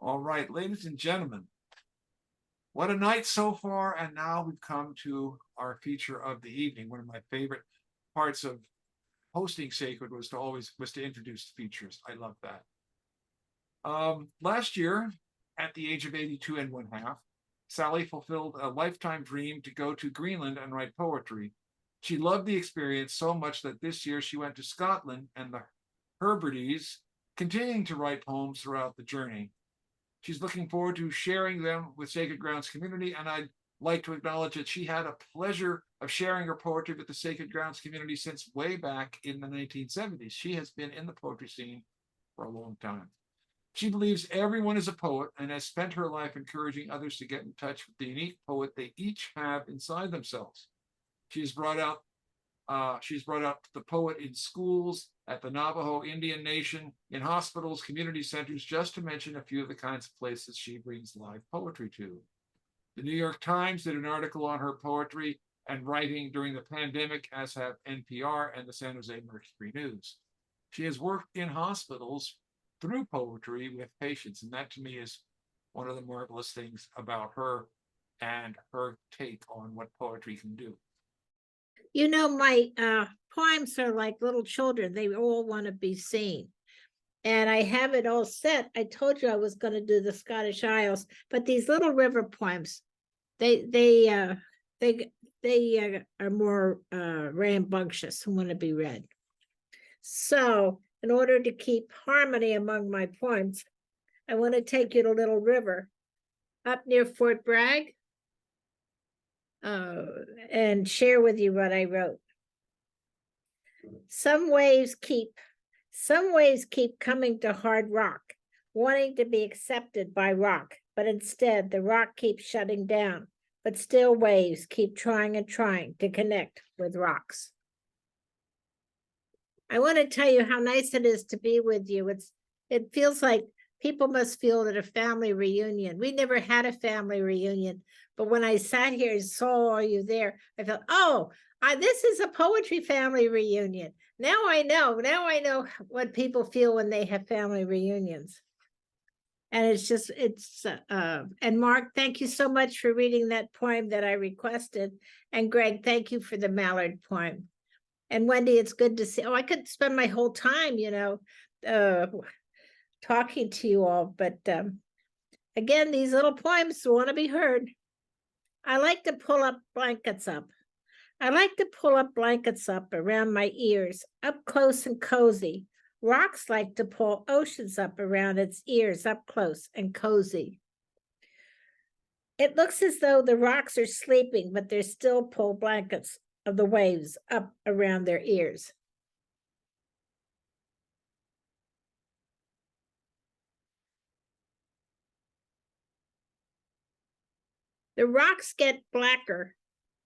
All right, ladies and gentlemen, what a night so far. And now we've come to our feature of the evening. One of my favorite parts of hosting Sacred was to introduce features. I love that. Last year, at the age of 82 and one half, Sally fulfilled a lifetime dream to go to Greenland and write poetry. She loved the experience so much that this year she went to Scotland and the Hebrides, continuing to write poems throughout the journey. She's looking forward to sharing them with Sacred Grounds community, and I'd like to acknowledge that she had a pleasure of sharing her poetry with the Sacred Grounds community since way back in the 1970s. She has been in the poetry scene for a long time. She believes everyone is a poet and has spent her life encouraging others to get in touch with the unique poet they each have inside themselves. She's brought out the poet in schools, at the Navajo Indian Nation, in hospitals, community centers, just to mention a few of the kinds of places she brings live poetry to. The New York Times did an article on her poetry and writing during the pandemic, as have NPR and the San Jose Mercury News. She has worked in hospitals through poetry with patients, and that to me is one of the marvelous things about her and her take on what poetry can do. You know, my poems are like little children. They all want to be seen. And I have it all set. I told you I was going to do the Scottish Isles, but these little river poems, they are more rambunctious and want to be read. So in order to keep harmony among my poems, I want to take you to Little River up near Fort Bragg and share with you what I wrote. Some waves keep coming to hard rock, wanting to be accepted by rock, but instead the rock keeps shutting down, but still waves keep trying and trying to connect with rocks. I want to tell you how nice it is to be with you. It feels like people must feel at a family reunion. We never had a family reunion, but when I sat here and saw all you there, I felt, oh, this is a poetry family reunion. Now I know what people feel when they have family reunions. And and Mark, thank you so much for reading that poem that I requested. And Greg, thank you for the Mallard poem. And Wendy, it's good to see. Oh, I could spend my whole time, talking to you all. But again, these little poems want to be heard. I like to pull up blankets up. I like to pull up blankets up around my ears, up close and cozy. Rocks like to pull oceans up around its ears, up close and cozy. It looks as though the rocks are sleeping, but they still pull blankets of the waves up around their ears. The rocks get blacker.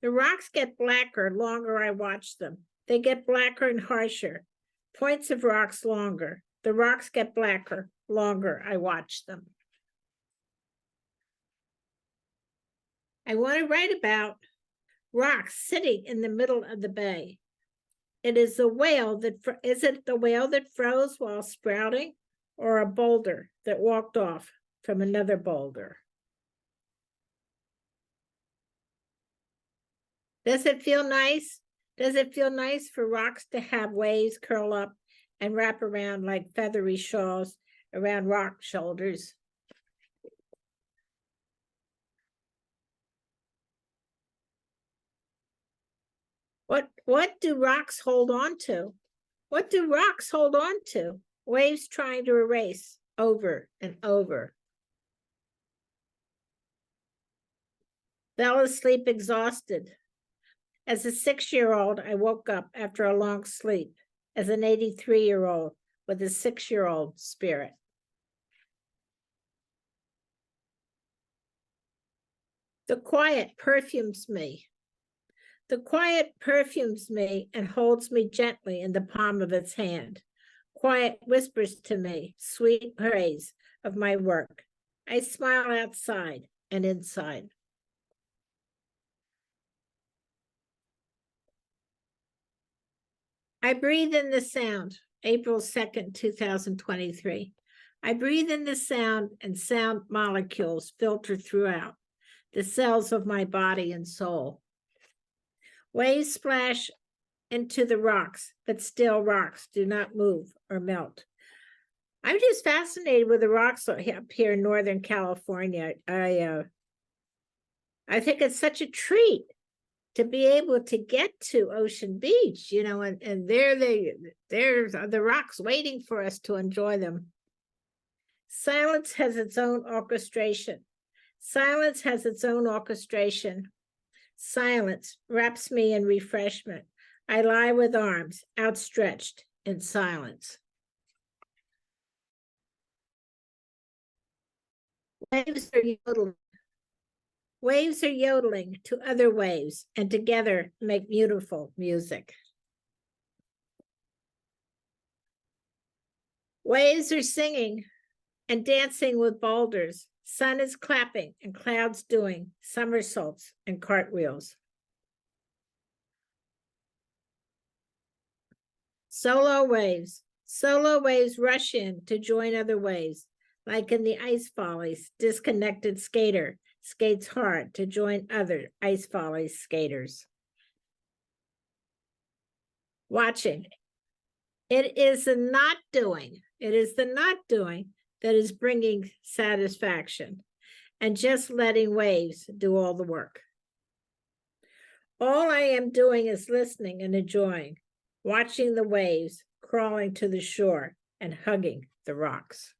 The rocks get blacker longer I watch them. They get blacker and harsher. Points of rocks longer. The rocks get blacker longer I watch them. I want to write about rocks sitting in the middle of the bay. Is it the whale that froze while sprouting, or a boulder that walked off from another boulder? Does it feel nice? Does it feel nice for rocks to have waves curl up and wrap around like feathery shawls around rock shoulders? What do rocks hold on to? What do rocks hold on to? Waves trying to erase over and over. Fell asleep exhausted. As a 6-year-old, I woke up after a long sleep as an 83-year-old with a 6-year-old spirit. The quiet perfumes me. The quiet perfumes me and holds me gently in the palm of its hand. Quiet whispers to me sweet praise of my work. I smile outside and inside. I breathe in the sound, April 2nd, 2023. I breathe in the sound, and sound molecules filter throughout the cells of my body and soul. Waves splash into the rocks, but still rocks do not move or melt. I'm just fascinated with the rocks up here in Northern California. I think it's such a treat to be able to get to Ocean Beach, and there's the rocks waiting for us to enjoy them. Silence has its own orchestration. Silence has its own orchestration. Silence wraps me in refreshment. I lie with arms outstretched in silence. Waves are yodeling. Waves are yodeling to other waves, and together make beautiful music. Waves are singing and dancing with boulders. Sun is clapping and clouds doing somersaults and cartwheels. Solo waves rush in to join other waves. Like in the ice follies, disconnected skater skates hard to join other ice follies skaters. Watching. It is the not doing. It is the not doing that is bringing satisfaction, and just letting waves do all the work. All I am doing is listening and enjoying, watching the waves crawling to the shore and hugging the rocks.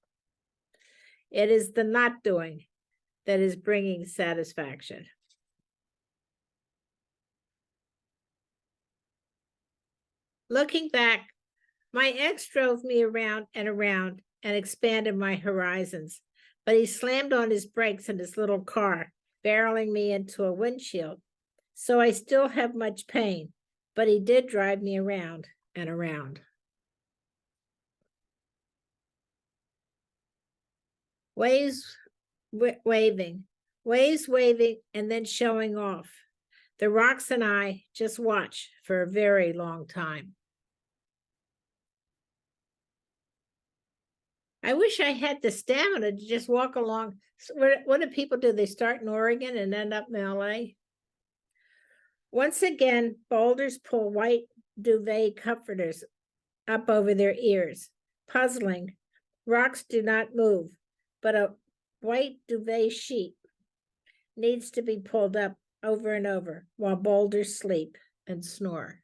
It is the not doing that is bringing satisfaction. Looking back, my ex drove me around and expanded my horizons, but he slammed on his brakes in his little car, barreling me into a windshield. So I still have much pain, but he did drive me around and around. Waves waving, and then showing off. The rocks and I just watch for a very long time. I wish I had the stamina to just walk along. What do people do? They start in Oregon and end up in LA. Once again, boulders pull white duvet comforters up over their ears. Puzzling, rocks do not move, but a white duvet sheet needs to be pulled up over and over while boulders sleep and snore.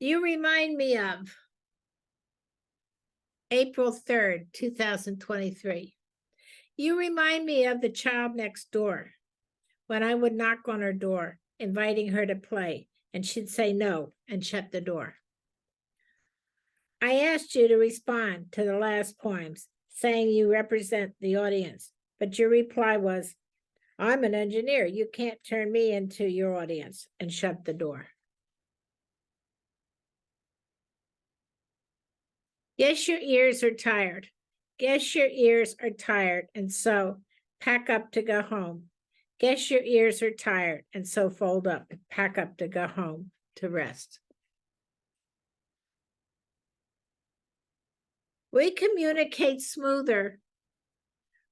You remind me of April 3rd, 2023. You remind me of the child next door when I would knock on her door, inviting her to play, and she'd say no and shut the door. I asked you to respond to the last poems, saying you represent the audience, but your reply was, I'm an engineer. You can't turn me into your audience, and shut the door. Guess your ears are tired. Guess your ears are tired, and so pack up to go home. Guess your ears are tired, and so fold up and pack up to go home to rest. We communicate smoother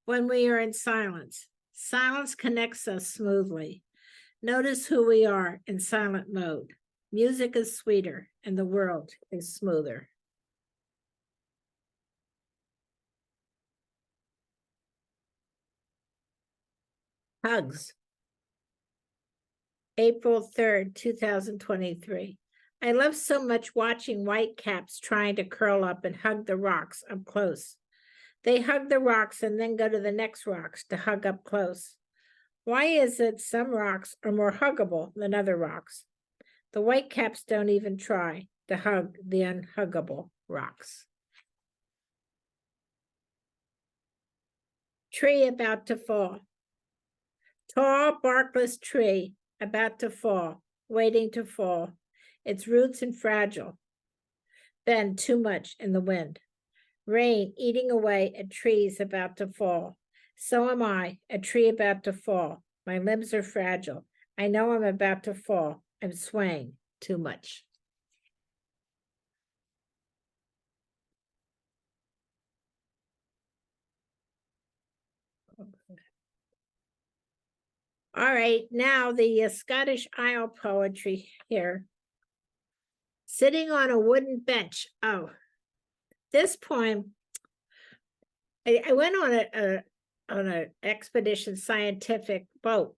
when we are in silence. Silence connects us smoothly. Notice who we are in silent mode. Music is sweeter and the world is smoother. Hugs. April 3rd, 2023. I love so much watching whitecaps trying to curl up and hug the rocks up close. They hug the rocks and then go to the next rocks to hug up close. Why is it some rocks are more huggable than other rocks? The whitecaps don't even try to hug the unhuggable rocks. Tree about to fall. Tall, barkless tree about to fall, waiting to fall. Its roots and fragile, bend too much in the wind. Rain eating away at trees about to fall. So am I, a tree about to fall. My limbs are fragile. I know I'm about to fall. I'm swaying too much. All right, now the Scottish Isle poetry here. Sitting on a wooden bench. Oh, this poem, I went on an expedition scientific boat,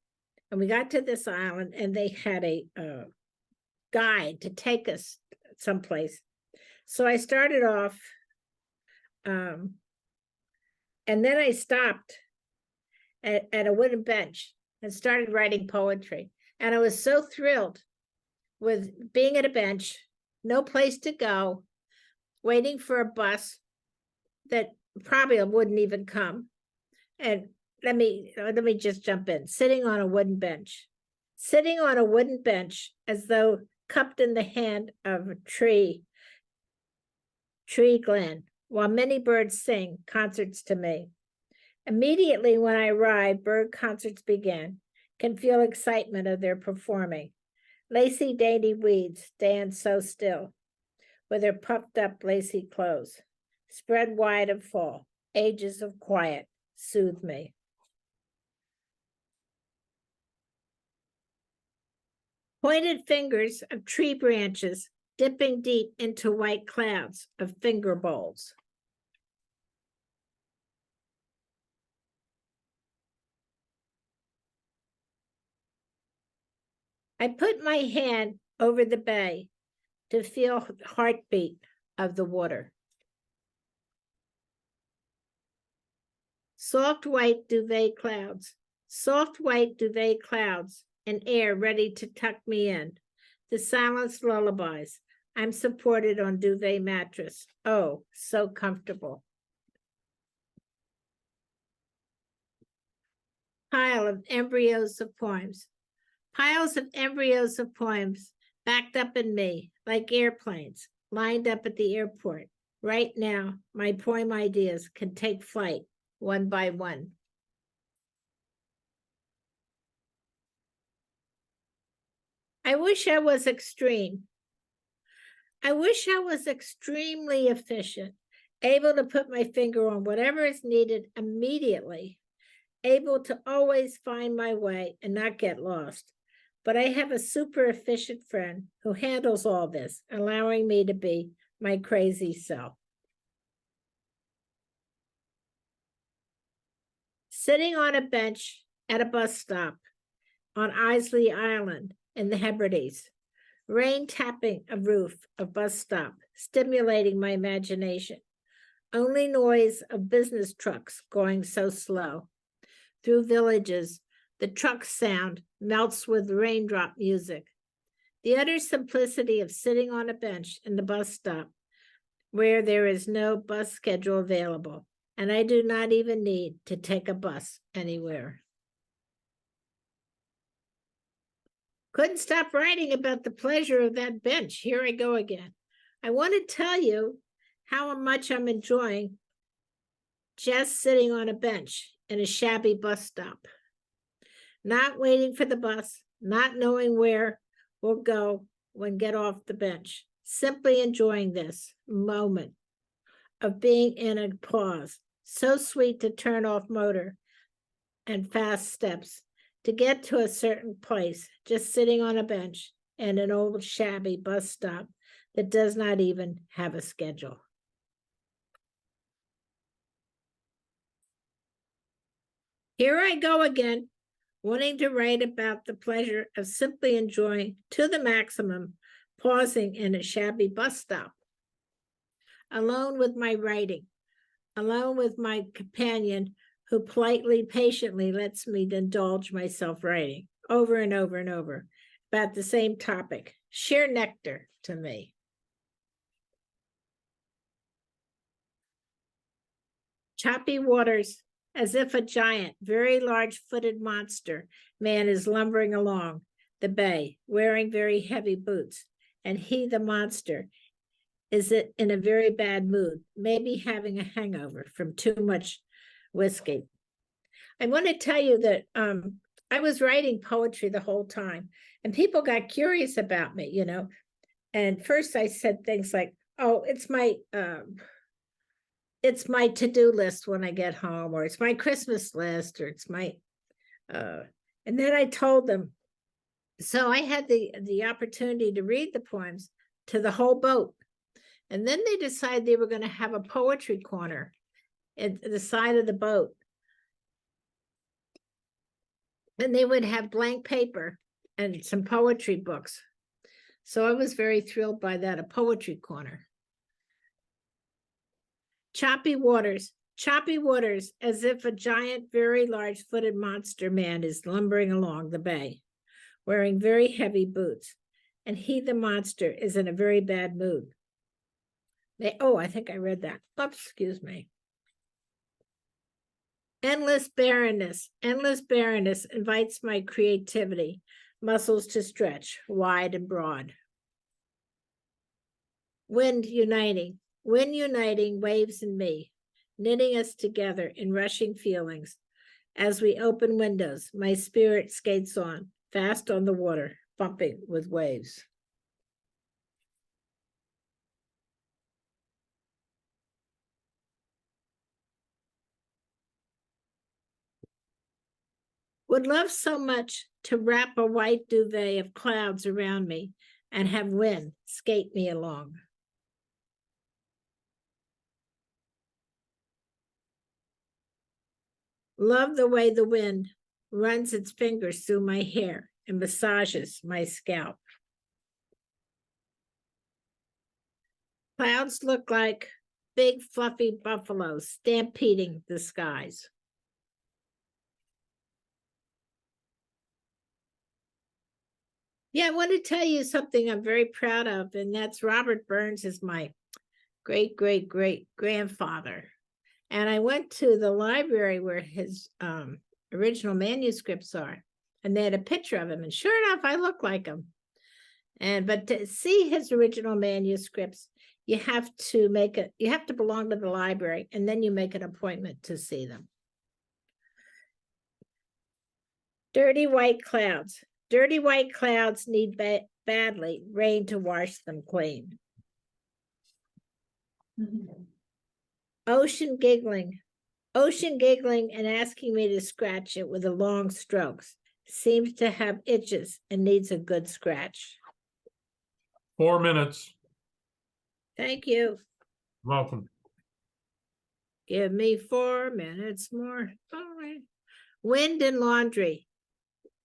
and we got to this island, and they had a guide to take us someplace. So I started off, and then I stopped at a wooden bench and started writing poetry. And I was so thrilled with being at a bench, no place to go, waiting for a bus that probably wouldn't even come. And let me just jump in. Sitting on a wooden bench. Sitting on a wooden bench as though cupped in the hand of a tree glen, while many birds sing concerts to me. Immediately when I arrived, bird concerts began. Can feel excitement of their performing. Lacy dainty weeds stand so still, with their puffed up lacy clothes, spread wide and full. Ages of quiet soothe me. Pointed fingers of tree branches dipping deep into white clouds of finger bowls. I put my hand over the bay to feel the heartbeat of the water. Soft white duvet clouds, and air ready to tuck me in. The silence lullabies. I'm supported on duvet mattress. Oh, so comfortable. Pile of embryos of poems. Piles of embryos of poems backed up in me like airplanes lined up at the airport. Right now, my poem ideas can take flight one by one. I wish I was extreme. I wish I was extremely efficient, able to put my finger on whatever is needed immediately, able to always find my way and not get lost. But I have a super efficient friend who handles all this, allowing me to be my crazy self. Sitting on a bench at a bus stop on Islay Island in the Hebrides, rain tapping a roof of bus stop, stimulating my imagination. Only noise of business trucks going so slow. Through villages, the truck sound melts with raindrop music. The utter simplicity of sitting on a bench in the bus stop where there is no bus schedule available, and I do not even need to take a bus anywhere. Couldn't stop writing about the pleasure of that bench. Here I go again. I want to tell you how much I'm enjoying just sitting on a bench in a shabby bus stop. Not waiting for the bus, not knowing where we'll go when get off the bench. Simply enjoying this moment of being in a pause. So sweet to turn off motor and fast steps to get to a certain place, just sitting on a bench in an old shabby bus stop that does not even have a schedule. Here I go again, wanting to write about the pleasure of simply enjoying to the maximum, pausing in a shabby bus stop. Alone with my writing, alone with my companion who politely, patiently lets me indulge myself writing over and over and over about the same topic. Sheer nectar to me. Choppy waters, as if a giant, very large-footed monster man is lumbering along the bay, wearing very heavy boots, and he, the monster, is in a very bad mood, maybe having a hangover from too much whiskey. I want to tell you that I was writing poetry the whole time, And people got curious about me, you know. And first I said things like, oh, it's my to-do list when I get home, or it's my Christmas list, or it's my and then I told them. So I had the opportunity to read the poems to the whole boat. And then they decided they were going to have a poetry corner at the side of the boat. And they would have blank paper and some poetry books. So I was very thrilled by that, a poetry corner. Choppy waters, as if a giant, very large-footed monster man is lumbering along the bay, wearing very heavy boots, and he, the monster, is in a very bad mood. I think I read that. Oops, excuse me. Endless barrenness invites my creativity, muscles to stretch wide and broad. Wind uniting, waves in me, knitting us together in rushing feelings. As we open windows, my spirit skates on, fast on the water, bumping with waves. Would love so much to wrap a white duvet of clouds around me and have wind skate me along. Love the way the wind runs its fingers through my hair and massages my scalp. Clouds look like big fluffy buffaloes stampeding the skies. Yeah, I want to tell you something I'm very proud of, and that's Robert Burns is my great grandfather. And I went to the library where his original manuscripts are, and they had a picture of him, and sure enough, I look like him. But to see his original manuscripts, you have to belong to the library, and then you make an appointment to see them. Dirty white clouds need badly rain to wash them clean. Mm-hmm. Ocean giggling and asking me to scratch it with the long strokes. Seems to have itches and needs a good scratch. 4 minutes. Thank you. Welcome. Give me 4 minutes more. All right. Wind and laundry.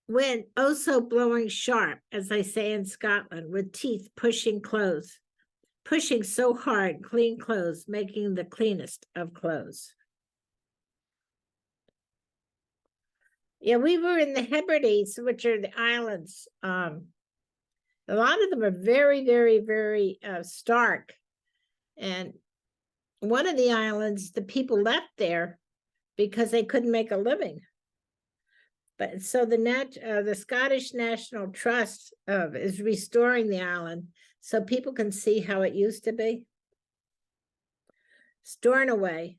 Wind, oh so blowing sharp, as I say in Scotland, with teeth pushing so hard, clean clothes, making the cleanest of clothes. Yeah, we were in the Hebrides, which are the islands. A lot of them are very stark. And one of the islands, the people left there because they couldn't make a living. But so the Scottish National Trust is restoring the island so people can see how it used to be. Stornoway,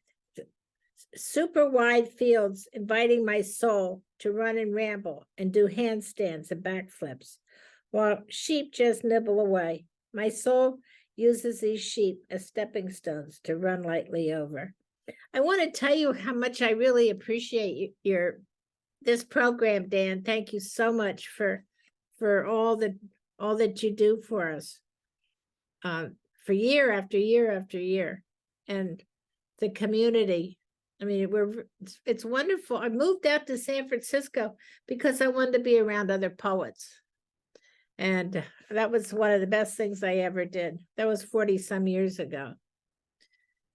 super wide fields inviting my soul to run and ramble and do handstands and backflips, while sheep just nibble away. My soul uses these sheep as stepping stones to run lightly over. I want to tell you how much I really appreciate this program, Dan. Thank you so much for all that you do for us, for year after year after year, and the community. I mean, it's wonderful. I moved out to San Francisco because I wanted to be around other poets, and that was one of the best things I ever did. That was 40 some years ago,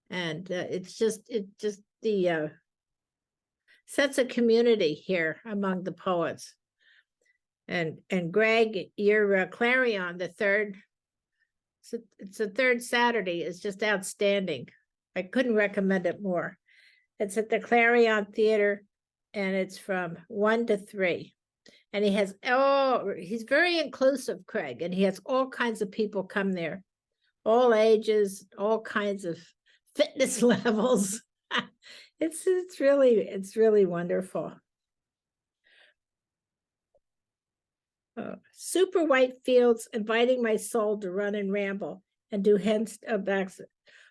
and it's just the sense of community here among the poets. And Greg, your Clarion, the third, it's the third Saturday, is just outstanding. I couldn't recommend it more. It's at the Clarion Theater, and it's from 1 to 3. And he's very inclusive, Craig, and he has all kinds of people come there, all ages, all kinds of fitness levels. It's really wonderful. Super white fields inviting my soul to run and ramble and do hens backs.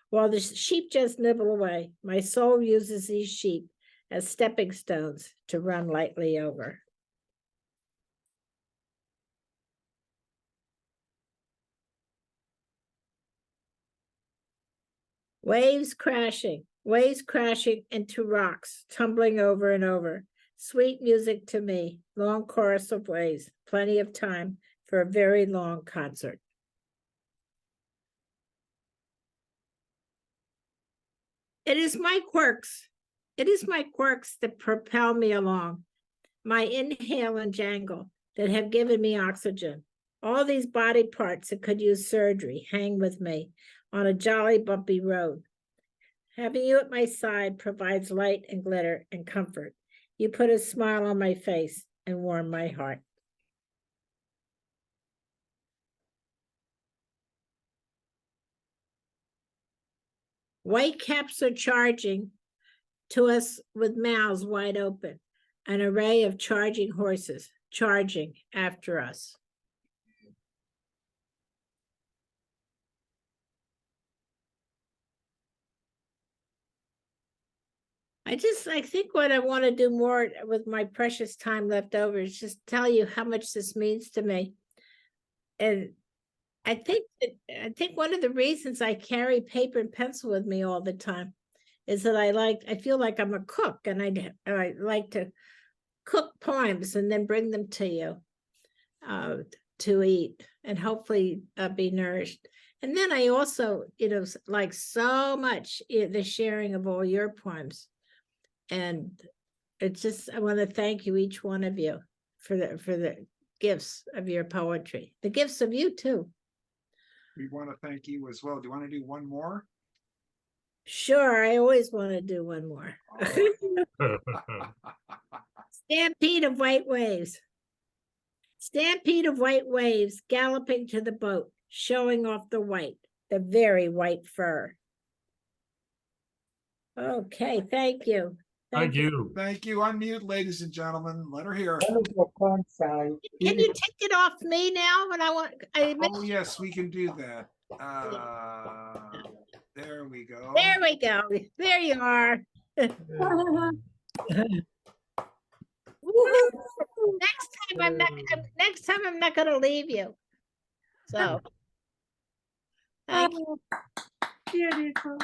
While the sheep just nibble away, my soul uses these sheep as stepping stones to run lightly over. Waves crashing into rocks, tumbling over and over. Sweet music to me, long chorus of waves, plenty of time for a very long concert. It is my quirks that propel me along, my inhale and jangle that have given me oxygen. All these body parts that could use surgery hang with me on a jolly bumpy road. Having you at my side provides light and glitter and comfort. You put a smile on my face and warm my heart. White caps are charging to us with mouths wide open, an array of charging horses charging after us. I think what I want to do more with my precious time left over is just tell you how much this means to me. And I think one of the reasons I carry paper and pencil with me all the time is that I feel like I'm a cook, and I like to cook poems and then bring them to you to eat and hopefully be nourished. And then I also, like so much the sharing of all your poems. And it's just, I want to thank you, each one of you, for the gifts of your poetry, the gifts of you too. We want to thank you as well. Do you want to do one more? Sure, I always want to do one more. Stampede of white waves. Stampede of white waves galloping to the boat, showing off the white, the very white fur. Okay, thank you. Thank you. Thank you. Unmute, ladies and gentlemen. Let her hear. Can you take it off me now? When Oh, yes, we can do that. There we go. There we go. There you are. Next time I'm not going to leave you. So, thank you. Beautiful.